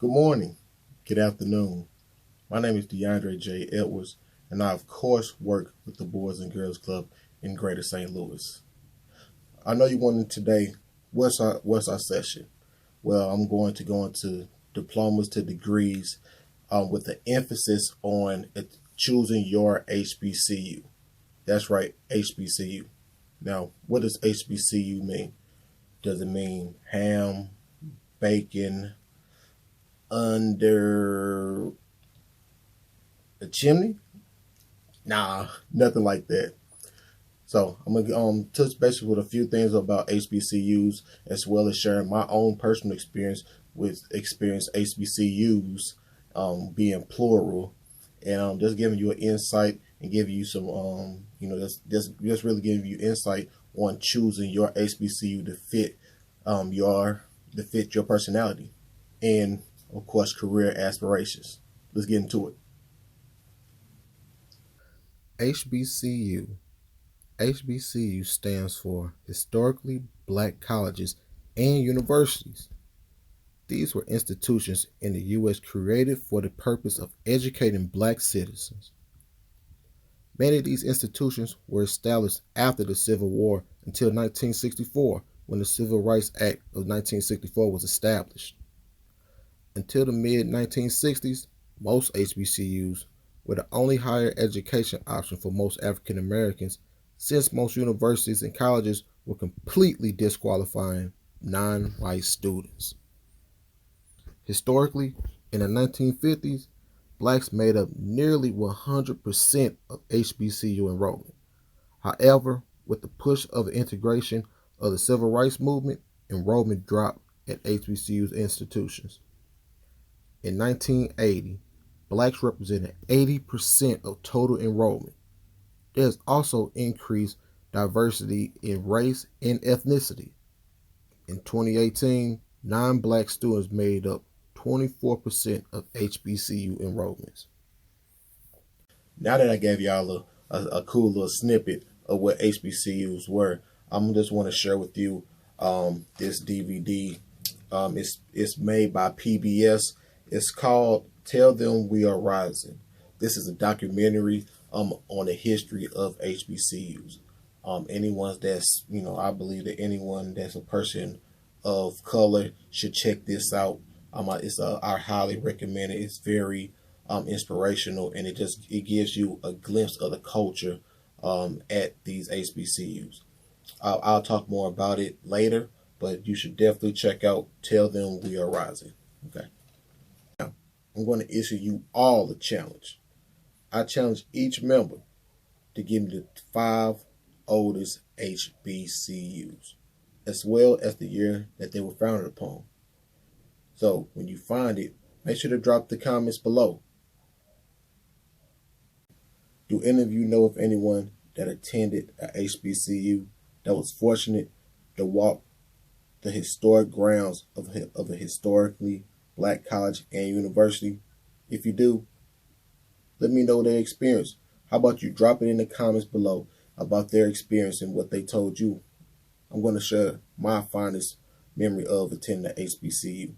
Good morning, good afternoon. My name is DeAndre J. Edwards, and I, of course, work with the Boys and Girls Club in Greater St. Louis. I know you wanted today, what's our session? Well, I'm going to go into diplomas to degrees with the emphasis on choosing your HBCU. That's right, HBCU. Now, what does HBCU mean? Does it mean ham, bacon, under a chimney? Nah, nothing like that. So I'm gonna touch base with a few things about HBCUs, as well as sharing my own personal experience with experienced HBCUs, being plural, and just giving you an insight and giving you some just really giving you insight on choosing your HBCU to fit your personality and of course career aspirations. Let's get into it. HBCU. HBCU stands for Historically Black Colleges and Universities. These were institutions in the U.S. created for the purpose of educating black citizens. Many of these institutions were established after the Civil War until 1964, when the Civil Rights Act of 1964 was established. Until the mid 1960s, most HBCUs were the only higher education option for most African Americans, since most universities and colleges were completely disqualifying non-white students. Historically, in the 1950s, blacks made up nearly 100% of HBCU enrollment. However, with the push of the integration of the civil rights movement, enrollment dropped at HBCU's institutions. In 1980, blacks represented 80% of total enrollment. There's also increased diversity in race and ethnicity. In 2018, non-black students made up 24% of HBCU enrollments. Now that I gave y'all a cool little snippet of what HBCUs were, I'm just want to share with you this DVD. It's made by PBS. It's called "Tell Them We Are Rising." This is a documentary on the history of HBCUs. Anyone that's I believe that anyone that's a person of color should check this out. I highly recommend it. It's very inspirational, and it gives you a glimpse of the culture at these HBCUs. I'll talk more about it later, but you should definitely check out "Tell Them We Are Rising." Okay. Now, I'm going to issue you all a challenge. I challenge each member to give me the 5 oldest HBCUs, as well as the year that they were founded upon. So when you find it, make sure to drop the comments below. Do any of you know of anyone that attended a HBCU that was fortunate to walk the historic grounds of a historically black college and university? If you do, let me know their experience. How about you drop it in the comments below about their experience and what they told you? I'm going to share my fondest memory of attending the HBCU.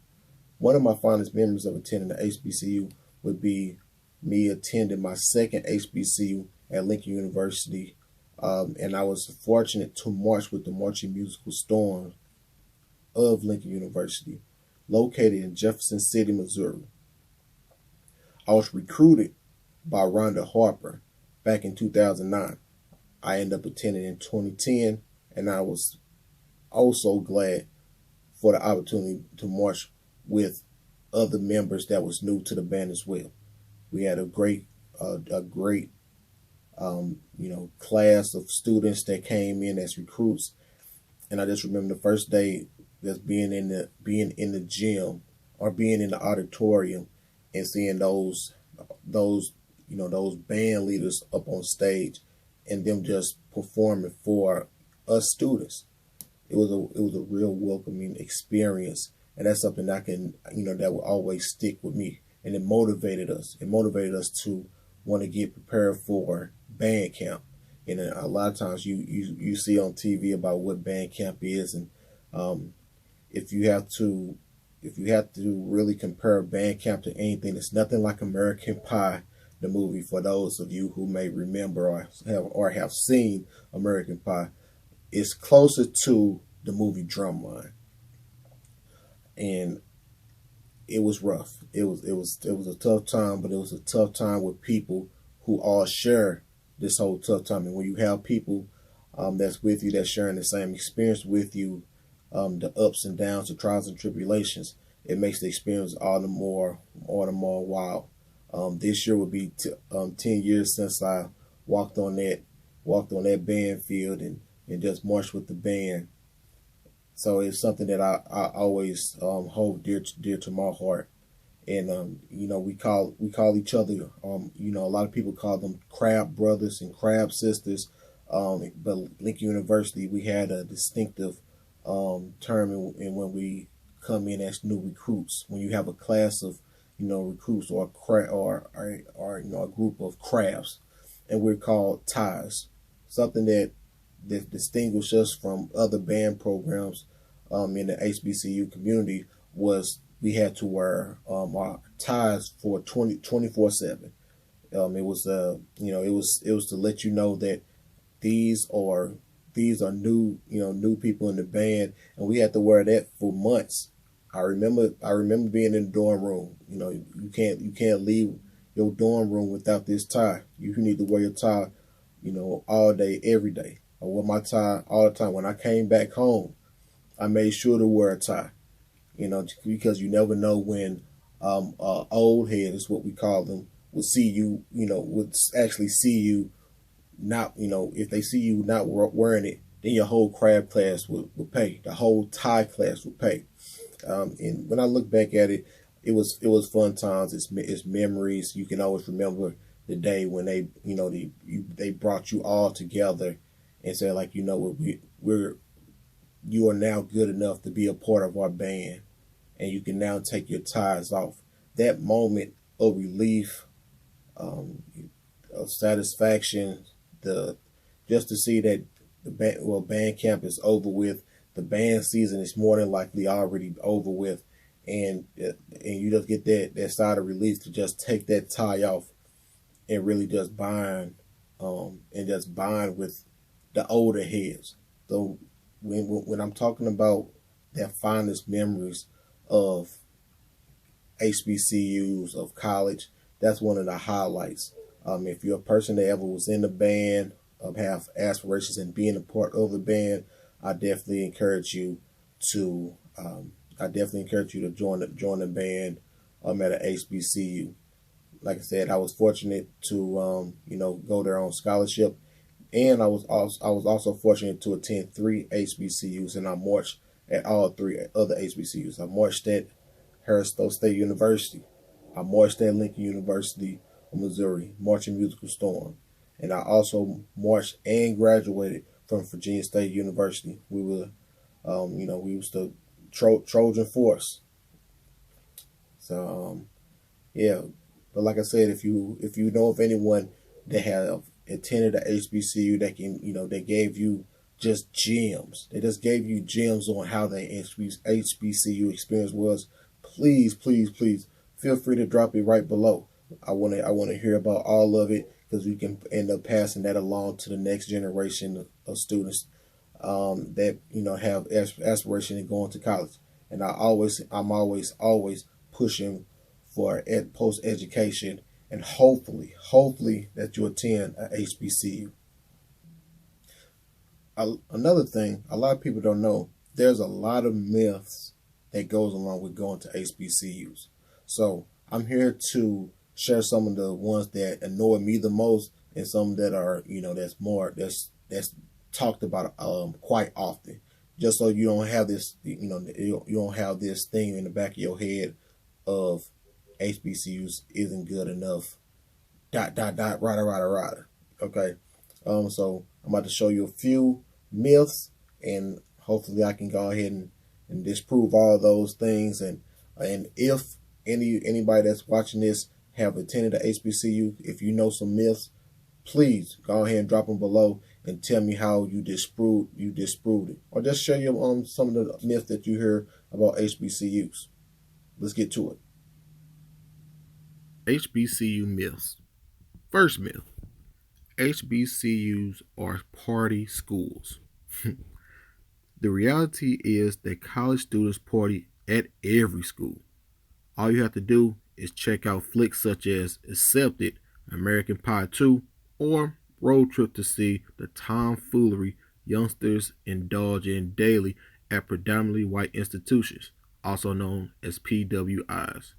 One of my fondest memories of attending the HBCU would be me attending my second HBCU at Lincoln University, and I was fortunate to march with the Marching Musical Storm of Lincoln University, located in Jefferson City, Missouri. I was recruited by Rhonda Harper back in 2009. I ended up attending in 2010, and I was also glad for the opportunity to march with other members that was new to the band as well. We had a great class of students that came in as recruits, and I just remember the first day just being in the gym or being in the auditorium and seeing those band leaders up on stage and them just performing for us students. It was a real welcoming experience, and that's something that that will always stick with me. And it motivated us. It motivated us to want to get prepared for band camp. And a lot of times you see on TV about what band camp is, and if you have to if you have to really compare band camp to anything, it's nothing like American Pie, the movie. For those of you who may remember or have seen American Pie, it's closer to the movie Drumline, and it was rough. It was a tough time, but it was a tough time with people who all share this whole tough time. And when you have people that's with you, that's sharing the same experience with you, the ups and downs, the trials and tribulations, it makes the experience all the more wild. This year would be 10 years since I walked on that band field and just marched with the band. So it's something that I always hold dear to my heart. And we call each other, a lot of people call them crab brothers and crab sisters. But Lincoln University, we had a distinctive term in when we come in as new recruits. When you have a class of recruits or a group of crabs, and we're called ties. Something that distinguished us from other band programs in the HBCU community was we had to wear our ties for 24/7. It was it was to let you know that these are new people in the band, and we had to wear that for months. I remember being in the dorm room. You can't leave your dorm room without this tie. You need to wear your tie, all day, every day. I wore my tie all the time. When I came back home, I made sure to wear a tie. Because you never know when old head is what we call them would see you. Would actually see you not. If they see you not wearing it, then your whole crab class would pay. The whole tie class would pay. And when I look back at it, it was fun times. It's memories. You can always remember the day when they brought you all together and said, like, you are now good enough to be a part of our band, and you can now take your ties off. That moment of relief, of satisfaction, just to see that band camp is over with. The band season is more than likely already over with, and you just get that side of relief to just take that tie off and really just bond with the older heads. So when I'm talking about their fondest memories of HBCUs, of college, that's one of the highlights. If you're a person that ever was in the band, have aspirations in being a part of the band, I definitely encourage you to join the band at a HBCU. Like I said, I was fortunate to go there on scholarship, and I was also fortunate to attend 3 HBCUs, and I marched at all 3 other HBCUs. I marched at Harrisville State University. I marched at Lincoln University of Missouri, marching musical storm, and I also marched and graduated from Virginia State University. We were, we was the Trojan Force. So, yeah. But like I said, if you know of anyone that have attended a HBCU that they gave you just gems, they just gave you gems on how the HBCU experience was, please feel free to drop it right below. I want to hear about all of it, because we can end up passing that along to the next generation of students that have aspiration in going to college. And I'm always pushing for post education, and hopefully that you attend a HBCU. Another thing a lot of people don't know, there's a lot of myths that goes along with going to HBCUs. So I'm here to share some of the ones that annoy me the most, and some that are that's talked about quite often, just so you don't have this you don't have this thing in the back of your head of HBCUs isn't good enough. ... Rada. Okay. So I'm about to show you a few myths, and hopefully I can go ahead and disprove all those things. And if anybody that's watching this have attended a HBCU, if you know some myths, please go ahead and drop them below and tell me how you disproved it, or just share your some of the myths that you hear about HBCUs. Let's get to it. HBCU myths. First myth: HBCUs are party schools. The reality is that college students party at every school. All you have to do is check out flicks such as Accepted, American Pie 2, or Road Trip to see the tomfoolery youngsters indulge in daily at predominantly white institutions, also known as PWIs.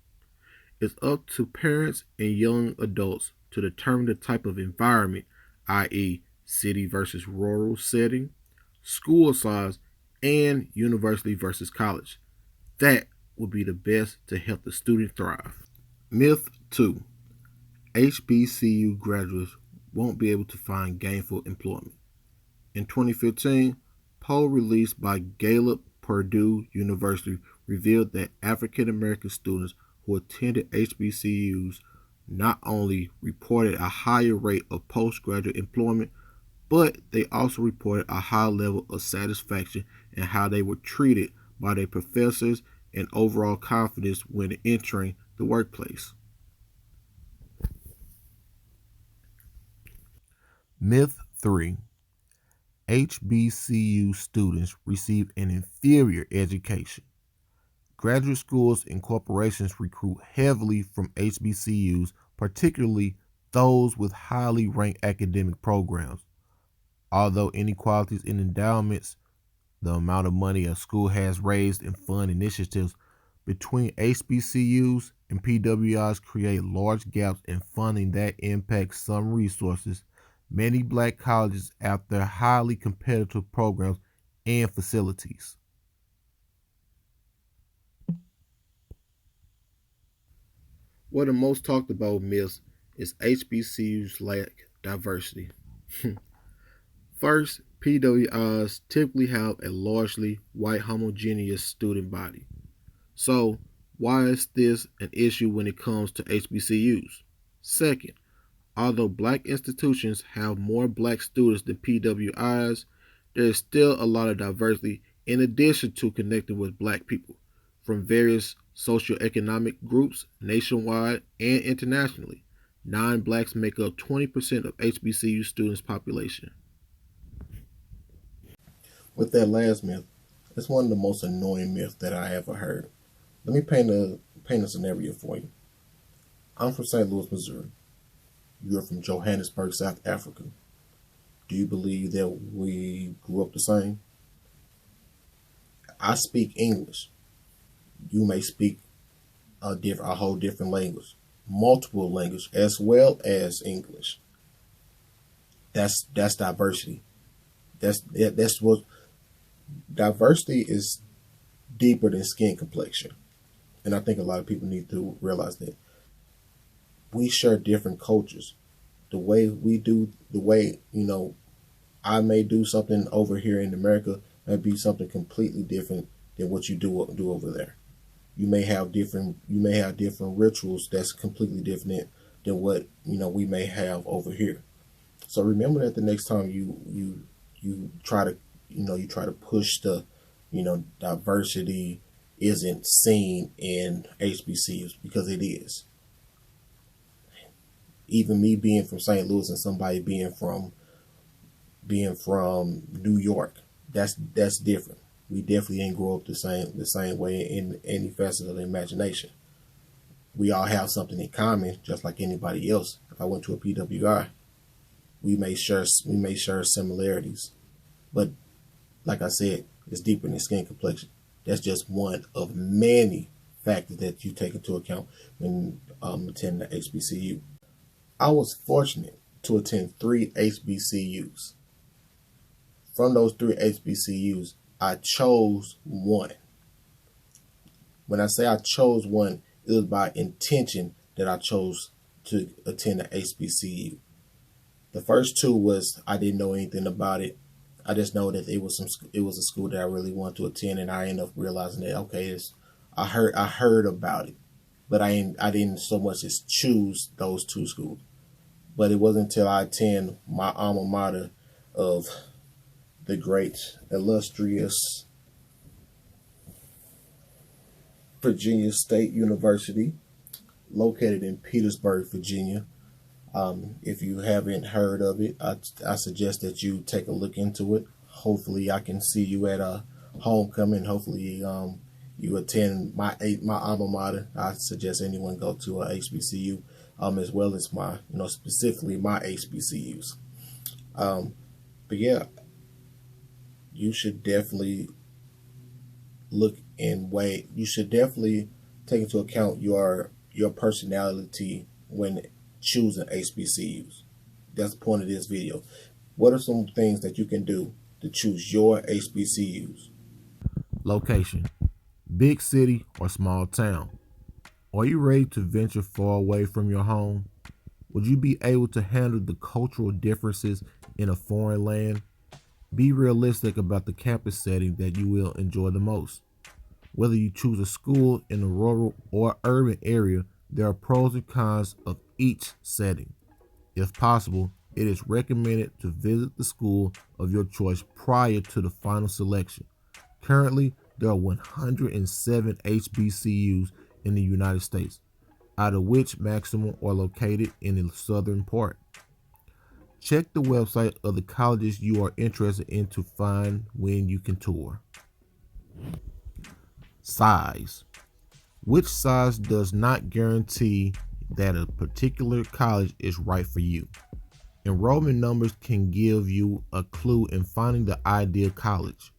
It's up to parents and young adults to determine the type of environment, i.e., city versus rural setting, school size, and university versus college, that would be the best to help the student thrive. Myth 2: HBCU graduates won't be able to find gainful employment. In 2015, poll released by Gallup Purdue University revealed that African American students who attended HBCUs not only reported a higher rate of postgraduate employment, but they also reported a high level of satisfaction in how they were treated by their professors and overall confidence when entering the workplace. Myth 3: HBCU students receive an inferior education. Graduate schools and corporations recruit heavily from HBCUs, particularly those with highly ranked academic programs. Although inequalities in endowments, the amount of money a school has raised and fund initiatives between HBCUs and PWIs create large gaps in funding that impact some resources, many black colleges after highly competitive programs and facilities. One of the most talked about myths is HBCUs lack diversity. First, PWIs typically have a largely white homogeneous student body. So, why is this an issue when it comes to HBCUs? Second, although black institutions have more black students than PWIs, there is still a lot of diversity in addition to connecting with black people from various socioeconomic groups nationwide and internationally. Non blacks make up 20% of HBCU students' population. With that last myth, it's one of the most annoying myths that I ever heard. Let me paint a scenario for you. I'm from St. Louis, Missouri. You're from Johannesburg, South Africa. Do you believe that we grew up the same? I speak English. You may speak a whole different language, multiple language as well as English. That's diversity. That's what diversity is, deeper than skin complexion. And I think a lot of people need to realize that we share different cultures. The way we do, the way, I may do something over here in America may be something completely different than what you do over there. You may have different rituals that's completely different than what we may have over here. So remember that the next time you try to push the diversity isn't seen in HBCUs, because it is. Even me being from St. Louis and somebody being from New York, that's different. We definitely ain't grow up the same way in any facet of the imagination. We all have something in common, just like anybody else. If I went to a PWI, we may share similarities, but like I said, it's deeper than skin complexion. That's just one of many factors that you take into account when attending the HBCU. I was fortunate to attend 3 HBCUs. From those 3 HBCUs, I chose one. When I say I chose one, it was by intention that I chose to attend the HBCU. The first 2 was I didn't know anything about it. I just know that it was a school that I really wanted to attend, and I ended up realizing that okay, I heard about it, but I didn't so much as choose those 2 schools. But it wasn't until I attend my alma mater of the great illustrious Virginia State University, located in Petersburg, Virginia. If you haven't heard of it, I suggest that you take a look into it. Hopefully, I can see you at a homecoming. Hopefully, you attend my alma mater. I suggest anyone go to a HBCU, as well as my, specifically my HBCUs. But yeah, you should definitely you should definitely take into account your personality when choosing HBCUs. That's the point of this video. What are some things that you can do to choose your HBCUs? Location: big city or small town. Are you ready to venture far away from your home? Would you be able to handle the cultural differences in a foreign land? Be realistic about the campus setting that you will enjoy the most. Whether you choose a school in a rural or urban area, there are pros and cons of each setting. If possible, it is recommended to visit the school of your choice prior to the final selection. Currently, there are 107 HBCUs in the United States, out of which maximum are located in the southern part. Check the website of the colleges you are interested in to find when you can tour. Size. Which size does not guarantee that a particular college is right for you. Enrollment numbers can give you a clue in finding the ideal college.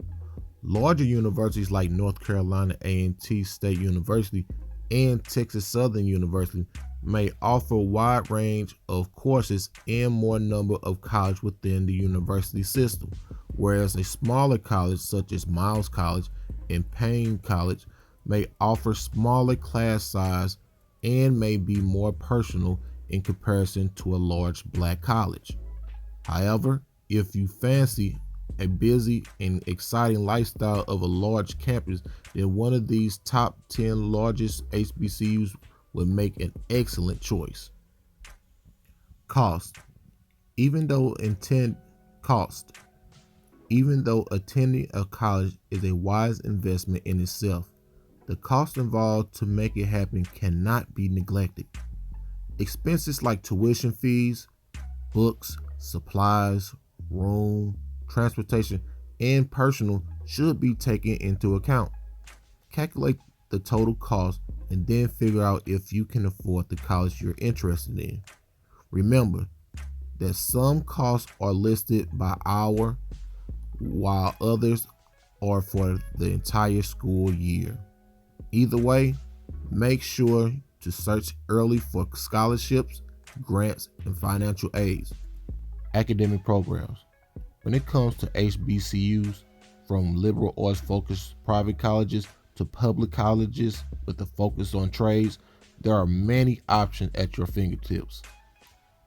Larger universities like North Carolina A&T State University and Texas Southern University may offer a wide range of courses and more number of colleges within the university system, whereas a smaller college such as Miles College and Payne College may offer smaller class size and may be more personal in comparison to a large black college. However, if you fancy a busy and exciting lifestyle of a large campus, then one of these top 10 largest HBCUs would make an excellent choice. Cost. Even though attending a college is a wise investment in itself, the cost involved to make it happen cannot be neglected. Expenses like tuition fees, books, supplies, room, transportation, and personal should be taken into account. Calculate the total cost and then figure out if you can afford the college you're interested in. Remember that some costs are listed by hour, while others are for the entire school year. Either way, make sure to search early for scholarships, grants, and financial aids. Academic programs. When it comes to HBCUs, from liberal arts focused private colleges to public colleges with a focus on trades, there are many options at your fingertips.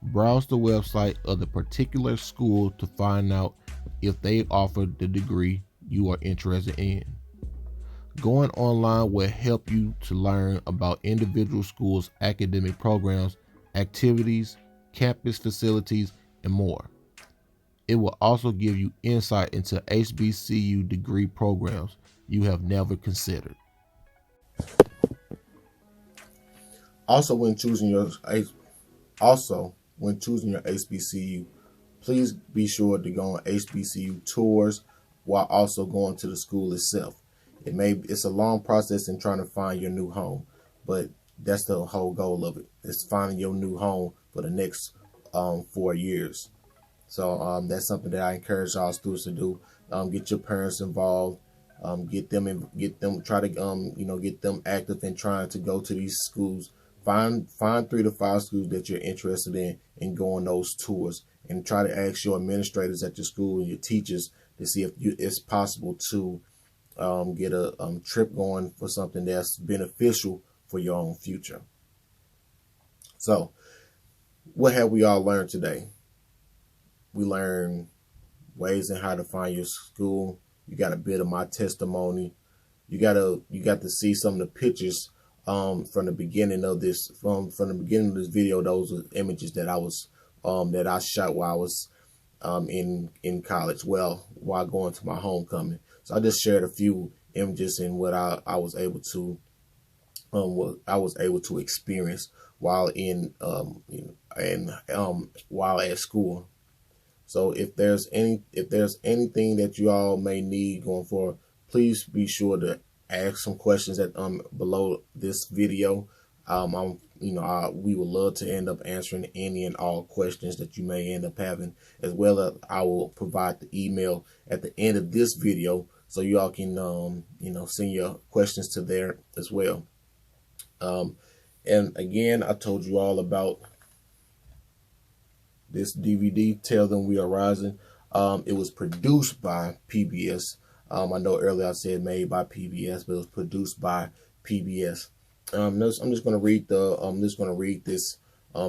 Browse the website of the particular school to find out if they offer the degree you are interested in. Going online will help you to learn about individual schools' academic programs, activities, campus facilities, and more. It will also give you insight into HBCU degree programs you have never considered. Also, when choosing your HBCU, please be sure to go on HBCU tours while also going to the school itself. It's a long process in trying to find your new home, but that's the whole goal of it. It's finding your new home for the next 4 years. So that's something that I encourage all students to do. Get your parents involved. Get them try to get them active in trying to go to these schools. Find 3 to 5 schools that you're interested in and go on those tours, and try to ask your administrators at your school and your teachers to see if it's possible to get a trip going for something that's beneficial for your own future. So, what have we all learned today? We learned ways in how to find your school. You got a bit of my testimony. You got to see some of the pictures from the beginning of this video. Those are images that I shot while I was in college, while going to my homecoming. So I just shared a few images and what I was able to what I was able to experience while in while at school. So if there's anything that you all may need going forward, please be sure to ask some questions at below this video. We would love to end up answering any and all questions that you may end up having, as well as I will provide the email at the end of this video so you all can send your questions to there as well. And again, I told you all about this DVD, Tell Them We Are Rising. It was produced by PBS. I know earlier I said made by PBS, but it was produced by PBS. I'm just going to read this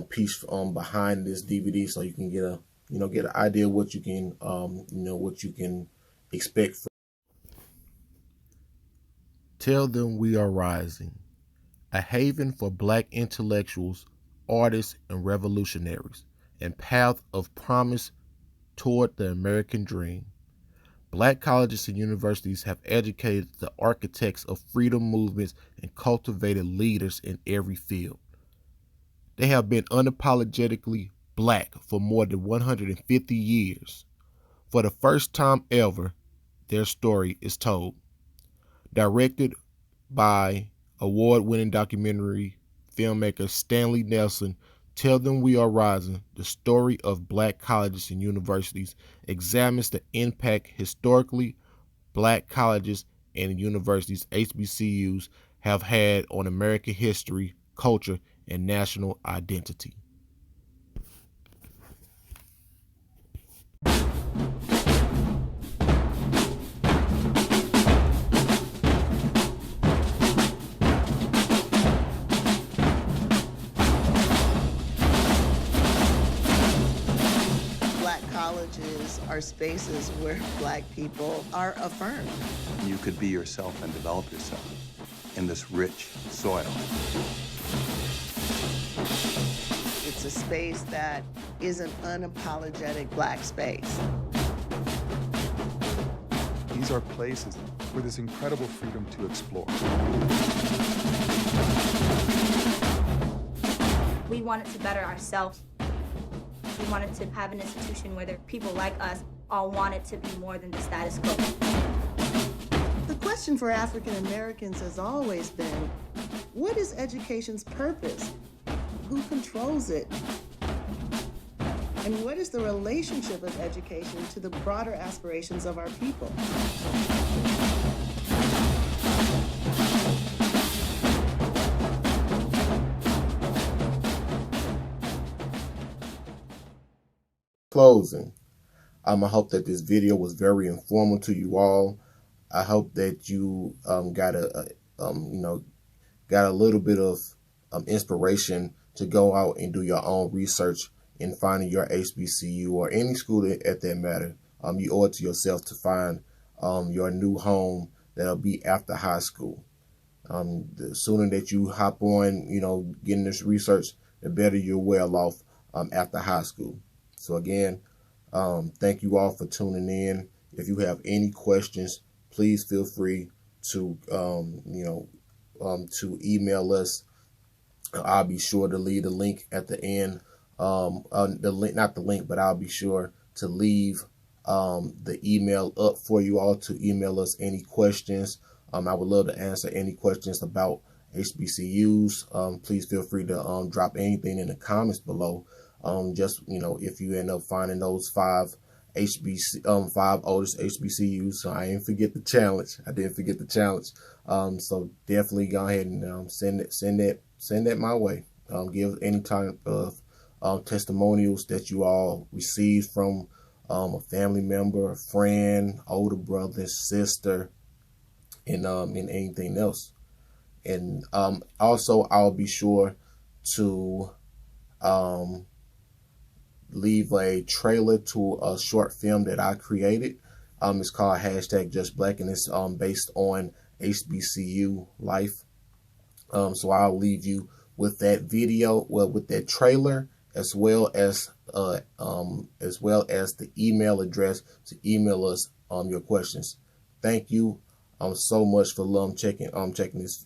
piece behind this DVD so you can get an idea of what you can what you can expect from. Tell Them We Are Rising, a haven for Black intellectuals, artists, and revolutionaries, and path of promise toward the American dream. Black colleges and universities have educated the architects of freedom movements and cultivated leaders in every field. They have been unapologetically Black for more than 150 years. For the first time ever, their story is told. Directed by award-winning documentary filmmaker Stanley Nelson, Tell Them We Are Rising, the story of Black colleges and universities, examines the impact historically Black colleges and universities, HBCUs, have had on American history, culture, and national identity. Colleges are spaces where Black people are affirmed. You could be yourself and develop yourself in this rich soil. It's a space that is an unapologetic Black space. These are places with this incredible freedom to explore. We wanted to better ourselves. We wanted to have an institution where people like us all wanted to be more than the status quo. The question for African Americans has always been, what is education's purpose? Who controls it? And what is the relationship of education to the broader aspirations of our people? Closing. I hope that this video was very informative to you all. I hope that you got a little bit of inspiration to go out and do your own research in finding your HBCU or any school at that matter. You owe it to yourself to find your new home that'll be after high school. The sooner that you hop on, getting this research, the better you're well off after high school. So again, thank you all for tuning in. If you have any questions, please feel free to to email us. I'll be sure to leave the link at the end. Not the link, but I'll be sure to leave the email up for you all to email us any questions. I would love to answer any questions about HBCUs. Please feel free to drop anything in the comments below. If you end up finding those five oldest HBCUs, so I didn't forget the challenge. I didn't forget the challenge. So definitely go ahead and send that my way. Give any type of testimonials that you all received from a family member, a friend, older brother, sister, and anything else. And also I'll be sure to leave a trailer to a short film that I created. It's called #JustBlack, and it's based on HBCU life. So I'll leave you with that video, with that trailer, as well as the email address to email us your questions. Thank you so much for checking this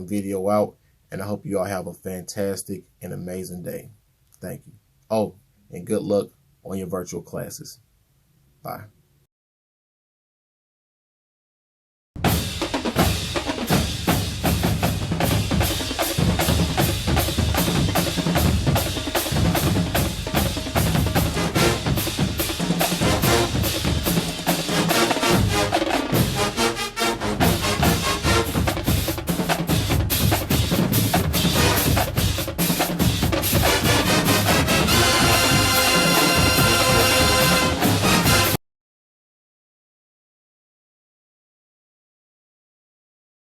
video out, and I hope you all have a fantastic and amazing day. Thank you. Oh, and good luck on your virtual classes. Bye.